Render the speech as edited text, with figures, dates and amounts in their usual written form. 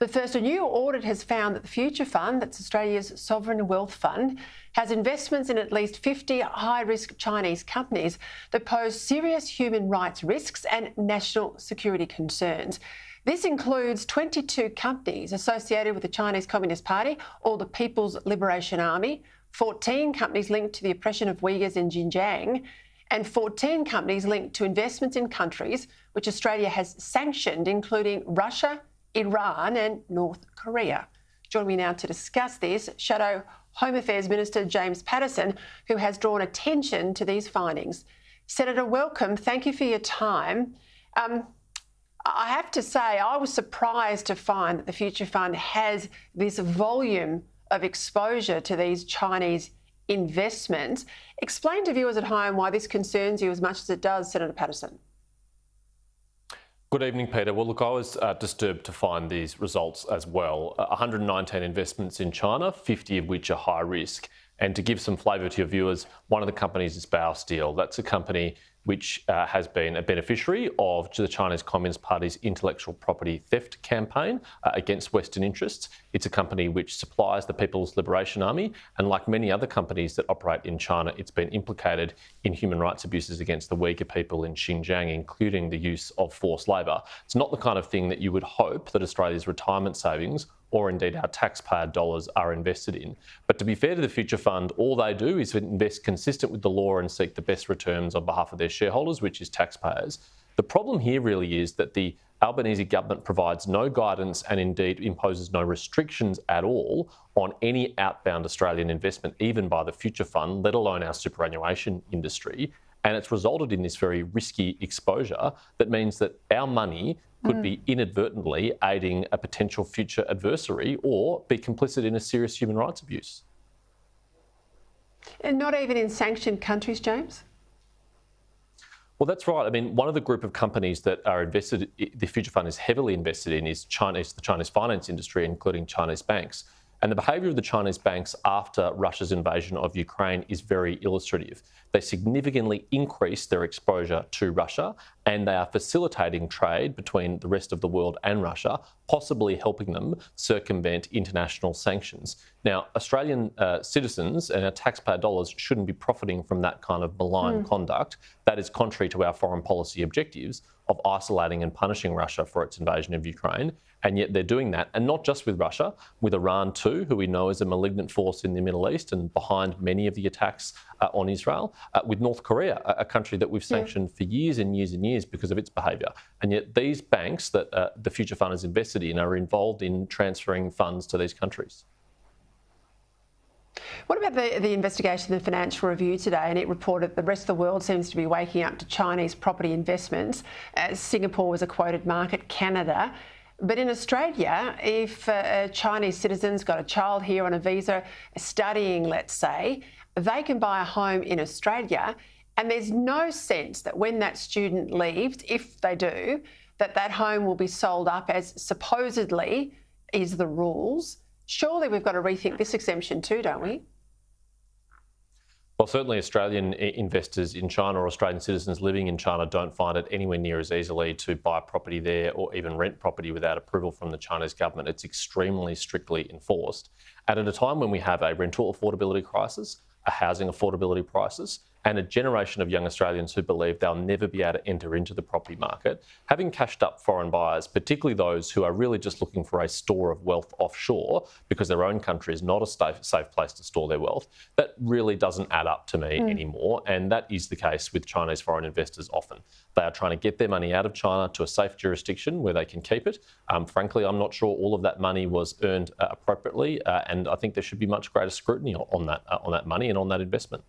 But first, a new audit has found that the Future Fund, that's Australia's sovereign wealth fund, has investments in at least 50 high-risk Chinese companies that pose serious human rights risks and national security concerns. This includes 22 companies associated with the Chinese Communist Party or the People's Liberation Army, 14 companies linked to the oppression of Uyghurs in Xinjiang, and 14 companies linked to investments in countries which Australia has sanctioned, including Russia, Iran and North Korea. Joining me now to discuss this, Shadow Home Affairs Minister James Paterson, who has drawn attention to these findings. Senator, welcome. Thank you for your time. I have to say, I was surprised to find that the Future Fund has this volume of exposure to these Chinese investments. Explain to viewers at home why this concerns you as much as it does, Senator Paterson. Good evening, Peter. Well, look, I was disturbed to find these results as well. 119 investments in China, 50 of which are high risk. And to give some flavour to your viewers, one of the companies is Bao Steel. That's a company which has been a beneficiary of the Chinese Communist Party's intellectual property theft campaign against Western interests. It's a company which supplies the People's Liberation Army, and like many other companies that operate in China, it's been implicated in human rights abuses against the Uyghur people in Xinjiang, including the use of forced labour. It's not the kind of thing that you would hope that Australia's retirement savings or indeed our taxpayer dollars are invested in. But to be fair to the Future Fund, all they do is invest consistent with the law and seek the best returns on behalf of their shareholders, which is taxpayers. The problem here really is that the Albanese government provides no guidance and indeed imposes no restrictions at all on any outbound Australian investment, even by the Future Fund, let alone our superannuation industry. And it's resulted in this very risky exposure that means that our money could be inadvertently aiding a potential future adversary or be complicit in a serious human rights abuse. And not even in sanctioned countries, James? Well, that's right. I mean, one of the group of companies that are invested, the Future Fund is heavily invested in, is the Chinese finance industry, including Chinese banks. And the behaviour of the Chinese banks after Russia's invasion of Ukraine is very illustrative. They significantly increased their exposure to Russia, and they are facilitating trade between the rest of the world and Russia, possibly helping them circumvent international sanctions. Now, Australian citizens and our taxpayer dollars shouldn't be profiting from that kind of malign conduct. That is contrary to our foreign policy objectives of isolating and punishing Russia for its invasion of Ukraine. And yet they're doing that, and not just with Russia, with Iran too, who we know is a malignant force in the Middle East and behind many of the attacks on Israel, with North Korea, a country that we've sanctioned for years and years and years because of its behaviour. And yet these banks that the Future Fund is invested in are involved in transferring funds to these countries. What about the investigation in the Financial Review today? And it reported the rest of the world seems to be waking up to Chinese property investments. Singapore was a quoted market, Canada. But in Australia, if a Chinese citizen's got a child here on a visa studying, let's say, they can buy a home in Australia, and there's no sense that when that student leaves, if they do, that that home will be sold up as supposedly is the rules. Surely we've got to rethink this exemption too, don't we? Well, certainly Australian investors in China or Australian citizens living in China don't find it anywhere near as easily to buy property there or even rent property without approval from the Chinese government. It's extremely strictly enforced. And at a time when we have a rental affordability crisis, a housing affordability crisis, and a generation of young Australians who believe they'll never be able to enter into the property market, having cashed up foreign buyers, particularly those who are really just looking for a store of wealth offshore because their own country is not a safe place to store their wealth, that really doesn't add up to me anymore. And that is the case with Chinese foreign investors often. They are trying to get their money out of China to a safe jurisdiction where they can keep it. Frankly, I'm not sure all of that money was earned appropriately, and I think there should be much greater scrutiny on that money and on that investment.